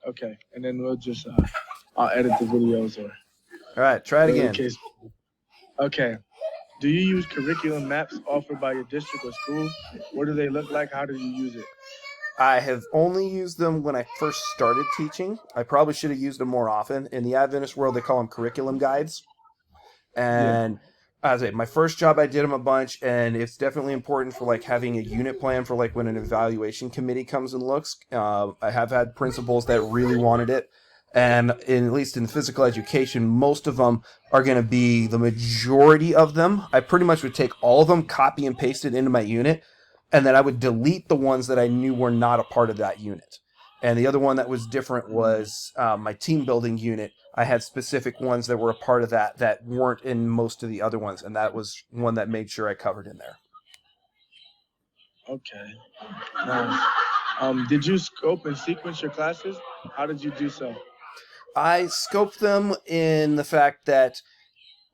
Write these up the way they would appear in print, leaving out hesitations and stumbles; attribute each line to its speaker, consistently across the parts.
Speaker 1: Okay, and then we'll just I'll edit the videos or
Speaker 2: All right, try it
Speaker 1: whatever the
Speaker 2: again.
Speaker 1: case. Okay. Do you use curriculum maps offered by your district or school? What do they look like? How do you use it?
Speaker 2: I have only used them when I first started teaching. I probably should have used them more often. In the Adventist world, they call them curriculum guides.
Speaker 1: Yeah.
Speaker 2: And as I say, my first job, I did them a bunch, and it's definitely important for like having a unit plan for like when an evaluation committee comes and looks. I have had principals that really wanted it, and at least in physical education, most of them are going to be the majority of them. I pretty much would take all of them, copy and paste it into my unit, and then I would delete the ones that I knew were not a part of that unit. And the other one that was different was my team building unit. I had specific ones that were a part of that that weren't in most of the other ones, and that was one that made sure I covered in there.
Speaker 1: Okay. Nice. Did you scope and sequence your classes? How did you do so?
Speaker 2: I scoped them in the fact that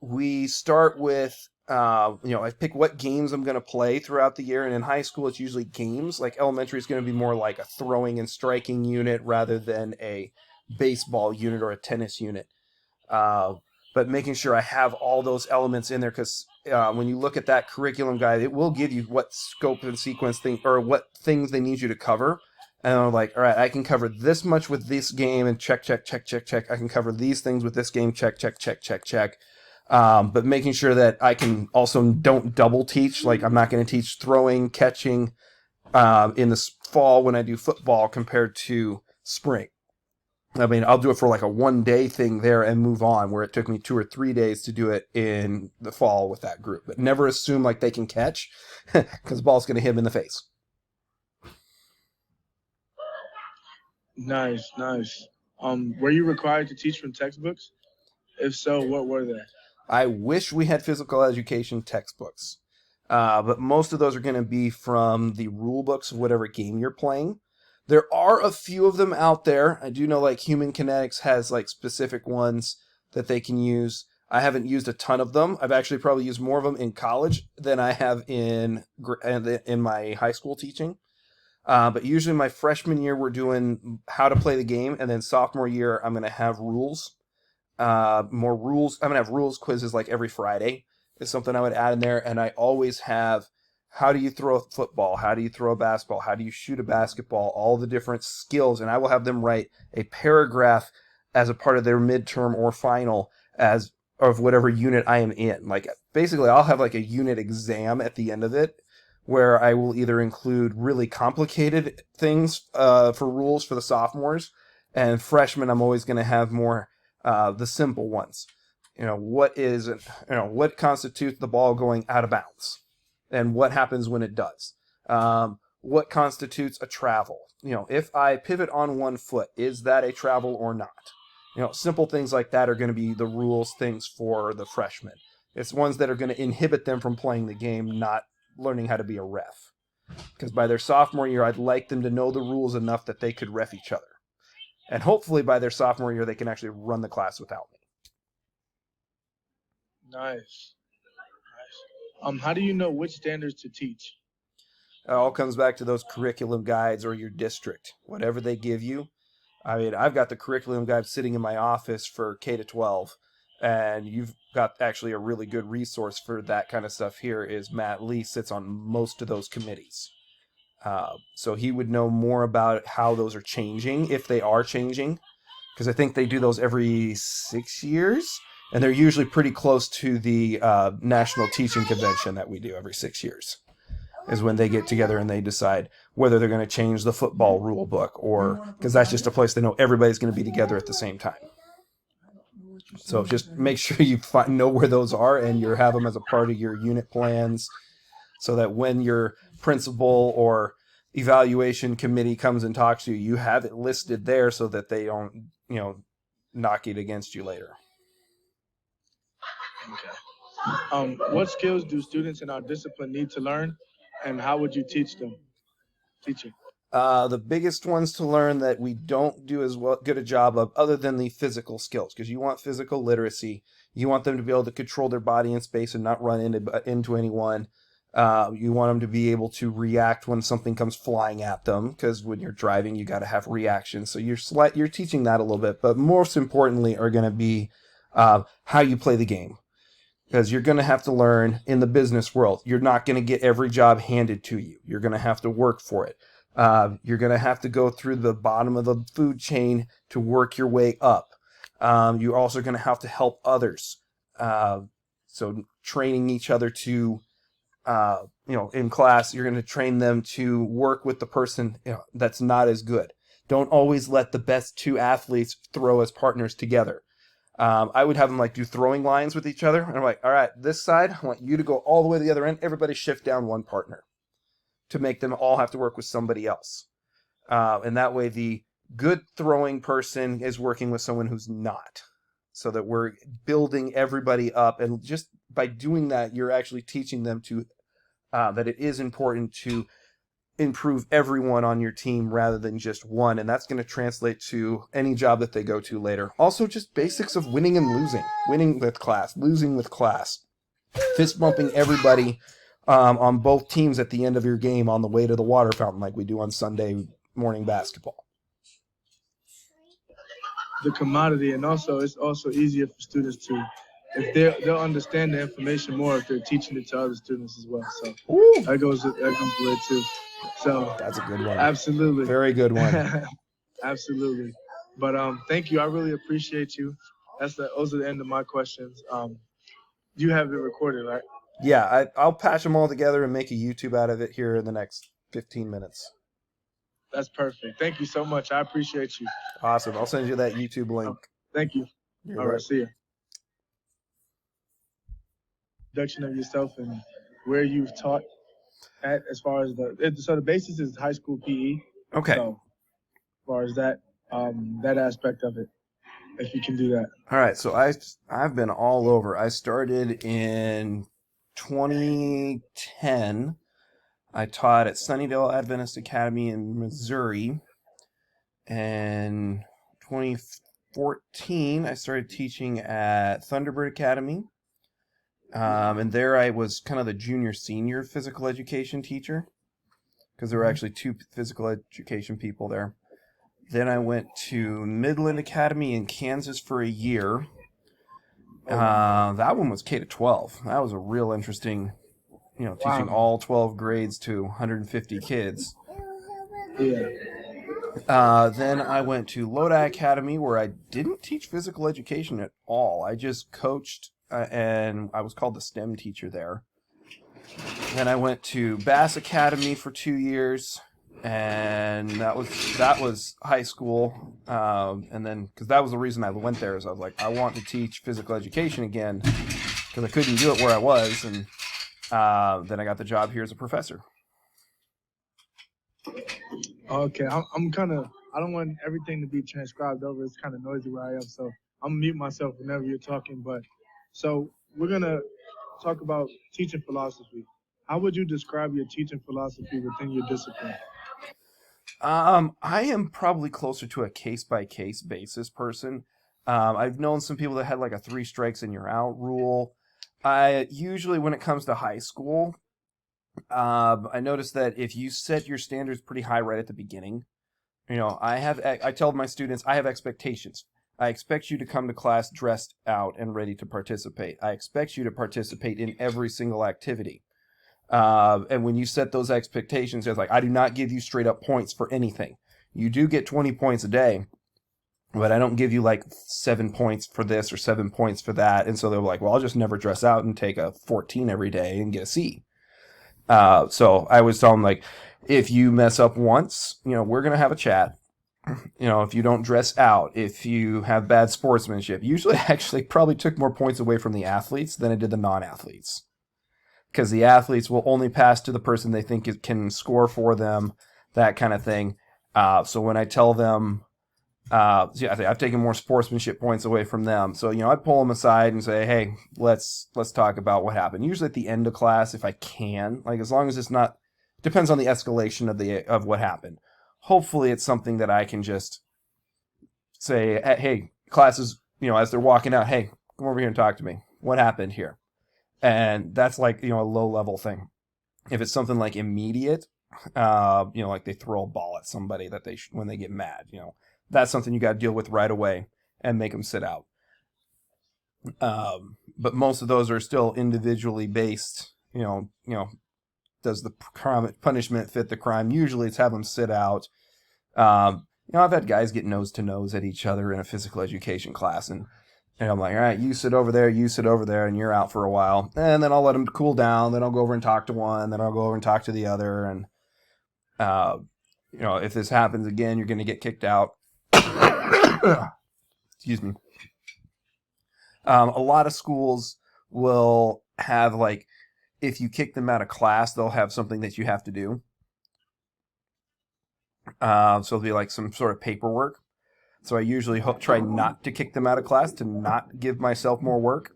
Speaker 2: we start with, I pick what games I'm going to play throughout the year, and in high school it's usually games. Like elementary is going to be more like a throwing and striking unit rather than a baseball unit or a tennis unit. Uh, but making sure I have all those elements in there because when you look at that curriculum guide, it will give you what scope and sequence thing or what things they need you to cover. And I'm like, all right, I can cover this much with this game and check, check, check, check, check. I can cover these things with this game, check, check, check, check, check. But making sure that I can also don't double teach. Like I'm not going to teach throwing, catching in the fall when I do football compared to spring. I mean, I'll do it for like a 1 day thing there and move on, where it took me 2 or 3 days to do it in the fall with that group. But never assume like they can catch, because the ball's going to hit them in the face.
Speaker 1: Nice, nice. Were you required to teach from textbooks? If so, what were they?
Speaker 2: I wish we had physical education textbooks, but most of those are going to be from the rule books of whatever game you're playing. There are a few of them out there. I do know like Human Kinetics has like specific ones that they can use. I haven't used a ton of them. I've actually probably used more of them in college than I have in my high school teaching. But usually my freshman year we're doing how to play the game, and then sophomore year I'm going to have rules. More rules. I'm going to have rules quizzes like every Friday is something I would add in there, and I always have how do you throw a football? How do you throw a basketball? How do you shoot a basketball? All the different skills. And I will have them write a paragraph as a part of their midterm or final as of whatever unit I am in. Like basically I'll have like a unit exam at the end of it where I will either include really complicated things for rules for the sophomores, and freshmen I'm always going to have more the simple ones. What constitutes the ball going out of bounds? And what happens when it does. What constitutes a travel? If I pivot on one foot, is that a travel or not? Simple things like that are going to be the rules things for the freshmen. It's ones that are going to inhibit them from playing the game, not learning how to be a ref. Because by their sophomore year, I'd like them to know the rules enough that they could ref each other. And hopefully by their sophomore year, they can actually run the class without me.
Speaker 1: Nice. How do you know which standards to teach?
Speaker 2: It all comes back to those curriculum guides or your district, whatever they give you. I mean, I've got the curriculum guide sitting in my office for K to 12, and you've got actually a really good resource for that kind of stuff here is Matt Lee sits on most of those committees. So he would know more about how those are changing, if they are changing, because I think they do those every 6 years, and they're usually pretty close to the National Teaching Convention that we do every 6 years, is when they get together and they decide whether they're going to change the football rule book, or because that's just a place they know everybody's going to be together at the same time. So just make sure you know where those are and you have them as a part of your unit plans, so that when your principal or evaluation committee comes and talks to you, you have it listed there so that they don't, knock it against you later.
Speaker 1: Okay. What skills do students in our discipline need to learn, and how would you teach them? Teaching.
Speaker 2: The biggest ones to learn that we don't do as good a job of, other than the physical skills, because you want physical literacy. You want them to be able to control their body in space and not run into anyone. You want them to be able to react when something comes flying at them, because when you're driving, you got to have reaction. So you're teaching that a little bit, but most importantly are going to be how you play the game, because you're going to have to learn in the business world. You're not going to get every job handed to you. You're going to have to work for it. You're going to have to go through the bottom of the food chain to work your way up. You're also going to have to help others. So training each other to in class, you're going to train them to work with the person that's not as good. Don't always let the best two athletes throw as partners together. I would have them do throwing lines with each other. And I'm like, all right, this side, I want you to go all the way to the other end. Everybody shift down one partner to make them all have to work with somebody else. And that way the good throwing person is working with someone who's not. So that we're building everybody up. And just by doing that, you're actually teaching them to that it is important to improve everyone on your team rather than just one. And that's going to translate to any job that they go to later. Also, just basics of winning and losing. Winning with class, losing with class. Fist bumping everybody on both teams at the end of your game on the way to the water fountain like we do on Sunday morning basketball.
Speaker 1: The commodity, and also it's also easier for students to, if they'll understand the information more if they're teaching it to other students as well. So that goes with it too. So
Speaker 2: that's a good one.
Speaker 1: Absolutely,
Speaker 2: very good one.
Speaker 1: Absolutely. But thank you. I really appreciate you. Those are the end of my questions. You have it recorded, right?
Speaker 2: Yeah, I'll patch them all together and make a YouTube out of it here in the next 15 minutes.
Speaker 1: That's perfect. Thank you so much. I appreciate you.
Speaker 2: Awesome. I'll send you that YouTube link.
Speaker 1: Thank you.
Speaker 2: You're
Speaker 1: all right. See you. Introduction of yourself and where you've taught at, as far as the basis is high school PE.
Speaker 2: Okay.
Speaker 1: So as far as that aspect of it, if you can do that.
Speaker 2: All right. So I've been all over. I started in 2010. I taught at Sunnydale Adventist Academy in Missouri. And 2014, I started teaching at Thunderbird Academy. And there I was kind of the junior-senior physical education teacher, because there were actually two physical education people there. Then I went to Midland Academy in Kansas for a year. That one was K-12. That was a real interesting, teaching all 12 grades to 150 kids.
Speaker 1: Yeah.
Speaker 2: Then I went to Lodi Academy, where I didn't teach physical education at all. I just coached, and I was called the STEM teacher there. Then I went to Bass Academy for 2 years, and that was high school. And then, because that was the reason I went there, is I was like, I want to teach physical education again, because I couldn't do it where I was, and then I got the job here as a professor.
Speaker 1: Okay, I'm kind of, I don't want everything to be transcribed over. It's kind of noisy where I am, so I'm gonna mute myself whenever you're talking. But so we're gonna talk about teaching philosophy. How would you describe your teaching philosophy within your discipline?
Speaker 2: I am probably closer to a case-by-case basis person. I've known some people that had like a 3 strikes and you're out rule. I usually, when it comes to high school, I noticed that if you set your standards pretty high right at the beginning, I tell my students, I have expectations. I expect you to come to class dressed out and ready to participate. I expect you to participate in every single activity. And when you set those expectations, it's like, I do not give you straight up points for anything. You do get 20 points a day, but I don't give you like 7 points for this or 7 points for that. And so they're like, well, I'll just never dress out and take a 14 every day and get a C. So I always tell them, like, if you mess up once, we're going to have a chat. If you don't dress out, if you have bad sportsmanship, usually I actually probably took more points away from the athletes than I did the non-athletes. Because the athletes will only pass to the person they think it can score for them, that kind of thing. So when I tell them, I've taken more sportsmanship points away from them. So, I pull them aside and say, hey, let's talk about what happened. Usually at the end of class, if I can, like, as long as it's not, depends on the escalation of what happened. Hopefully it's something that I can just say, hey, classes, as they're walking out, hey, come over here and talk to me. What happened here? And that's like, a low level thing. If it's something like immediate, like they throw a ball at somebody that when they get mad, that's something you got to deal with right away and make them sit out. But most of those are still individually based. Does the punishment fit the crime? Usually, it's have them sit out. I've had guys get nose to nose at each other in a physical education class, and I'm like, all right, you sit over there, and you're out for a while. And then I'll let them cool down. Then I'll go over and talk to one. Then I'll go over and talk to the other. And, if this happens again, you're going to get kicked out. Excuse me. A lot of schools will have, like, if you kick them out of class, they'll have something that you have to do. So it'll be like some sort of paperwork. So I usually try not to kick them out of class to not give myself more work.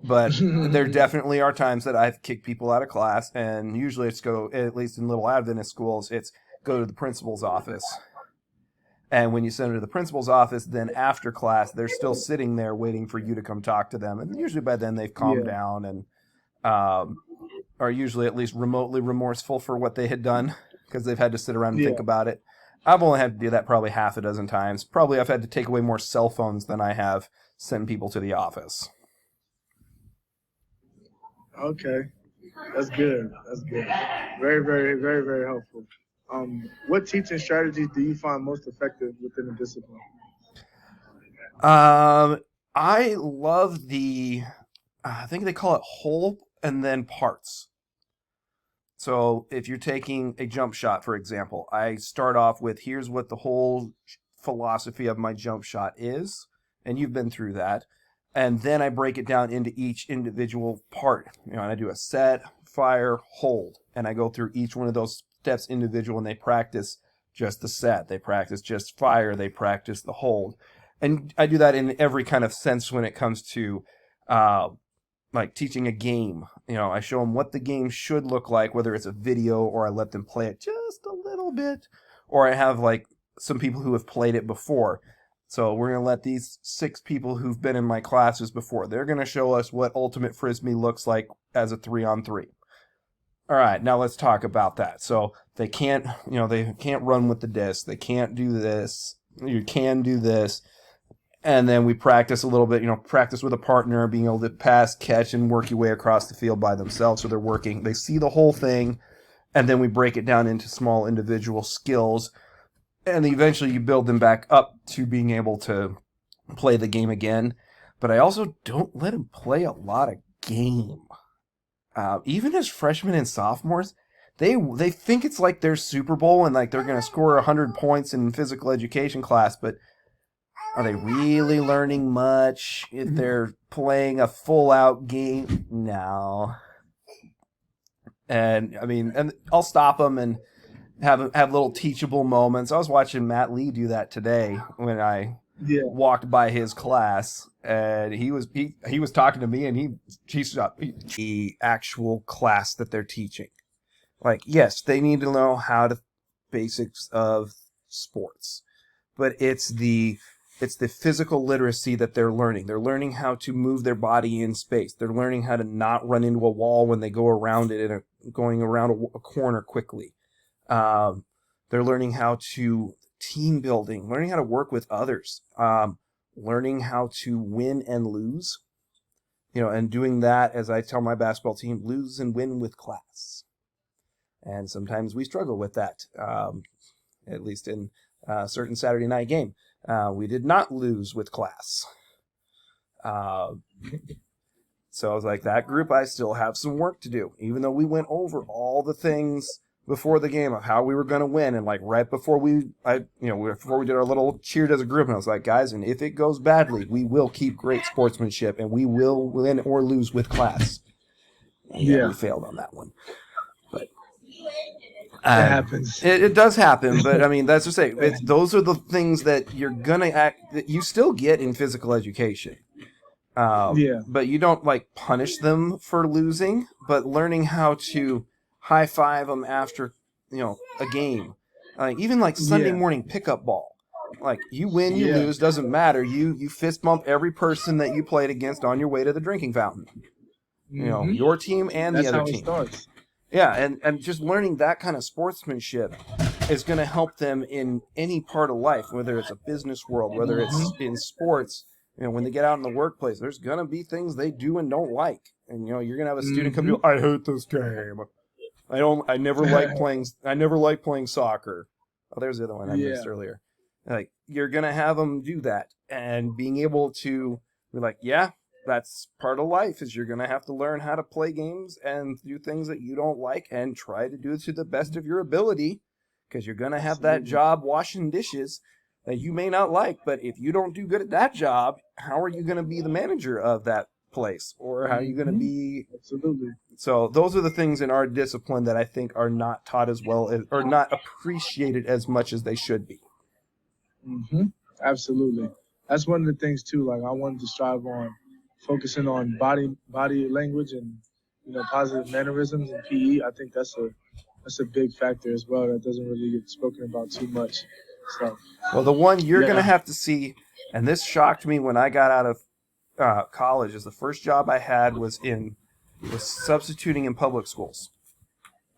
Speaker 2: But there definitely are times that I've kicked people out of class, and usually it's at least in little Adventist schools, it's go to the principal's office. And when you send them to the principal's office, then after class, they're still sitting there waiting for you to come talk to them. And usually by then they've calmed down and are usually at least remotely remorseful for what they had done because they've had to sit around and think about it. I've only had to do that probably half a dozen times. Probably I've had to take away more cell phones than I have send people to the office.
Speaker 1: Okay. That's good. Very, very, very, very helpful. What teaching strategies do you find most effective within the discipline?
Speaker 2: I love I think they call it whole and then parts. So if you're taking a jump shot, for example, I start off with here's what the whole philosophy of my jump shot is, and you've been through that. And then I break it down into each individual part. And I do a set, fire, hold. And I go through each one of those steps individual, and they practice just the set. They practice just fire. They practice the hold. And I do that in every kind of sense when it comes to like teaching a game. I show them what the game should look like, whether it's a video or I let them play it just a little bit, or I have like some people who have played it before. So we're going to let these 6 people who've been in my classes before, they're going to show us what Ultimate Frisbee looks like as a 3-on-3. All right, now let's talk about that. So they can't run with the disc. They can't do this. You can do this. And then we practice a little bit, practice with a partner, being able to pass, catch, and work your way across the field by themselves. So they see the whole thing, and then we break it down into small individual skills. And eventually you build them back up to being able to play the game again. But I also don't let them play a lot of game. Even as freshmen and sophomores, they think it's like their Super Bowl and like they're going to score 100 points in physical education class, but are they really learning much if they're playing a full-out game? No. And, and I'll stop them and have little teachable moments. I was watching Matt Lee do that today when I walked by his class, and he was talking to me, and he stopped the actual class that they're teaching. Like, yes, they need to know how to basics of sports, but it's the physical literacy that they're learning. They're learning how to move their body in space. They're learning how to not run into a wall when they go around it and going around a corner quickly. They're learning how to team building, learning how to work with others, learning how to win and lose, and doing that, as I tell my basketball team, lose and win with class. And sometimes we struggle with that, at least in a certain Saturday night game. We did not lose with class. So I was like, that group, I still have some work to do, even though we went over all the things before the game of how we were going to win. And like right before before we did our little cheered as a group, and I was like, guys, and if it goes badly, we will keep great sportsmanship and we will win or lose with class. And we failed on that one. But
Speaker 1: it happens.
Speaker 2: It does happen, but that's to say, those are the things that you're gonna that you still get in physical education. But you don't like punish them for losing, but learning how to high five them after a game, even like Sunday morning pickup ball. Like you win, you lose, doesn't matter. You fist bump every person that you played against on your way to the drinking fountain. Your team and the other team.
Speaker 1: That's how it starts.
Speaker 2: Yeah, and just learning that kind of sportsmanship is going to help them in any part of life, whether it's a business world, whether it's in sports. When they get out in the workplace, there's going to be things they do and don't like. And, you're going to have a student come to you, I hate this game. I never like playing soccer. Oh, there's the other one I missed earlier. Like, you're going to have them do that. And being able to be like, yeah, that's part of life, is you're going to have to learn how to play games and do things that you don't like and try to do it to the best of your ability, because you're going to have that job washing dishes that you may not like. But if you don't do good at that job, how are you going to be the manager of that place? Or how are you going to be...
Speaker 1: Absolutely.
Speaker 2: So those are the things in our discipline that I think are not taught as well as, or not appreciated as much as they should be.
Speaker 1: Absolutely. That's one of the things too. Like, I wanted to strive on focusing on body language and positive mannerisms in PE. I think that's a big factor as well that doesn't really get spoken about too much. So,
Speaker 2: well, the one you're going to have to see, and this shocked me when I got out of college, is the first job I had was substituting in public schools.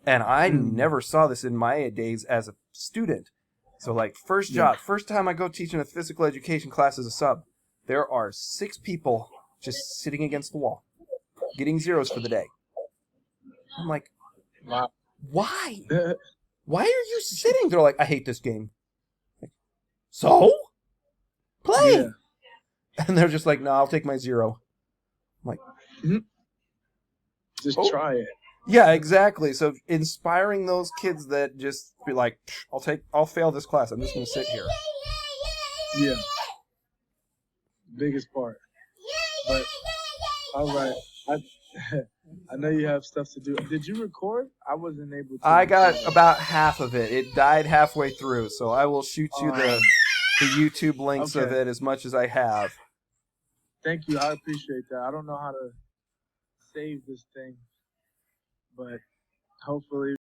Speaker 2: And I never saw this in my days as a student. So, like, first time I go teach in a physical education class as a sub, there are 6 people just sitting against the wall, getting zeros for the day. I'm like,
Speaker 1: wow.
Speaker 2: Why? Why are you sitting? They're like, I hate this game. So? Play! Yeah. And they're just like, no, I'll take my 0. I'm like,
Speaker 1: just try it.
Speaker 2: Yeah, exactly. So inspiring those kids that just be like, I'll fail this class. I'm just going to sit here.
Speaker 1: Yeah. Biggest part. But, all right. I know you have stuff to do. Did you record? I wasn't able to.
Speaker 2: I got about half of it. It died halfway through, so I will shoot you the YouTube links of it as much as I have.
Speaker 1: Thank you. I appreciate that. I don't know how to save this thing, but hopefully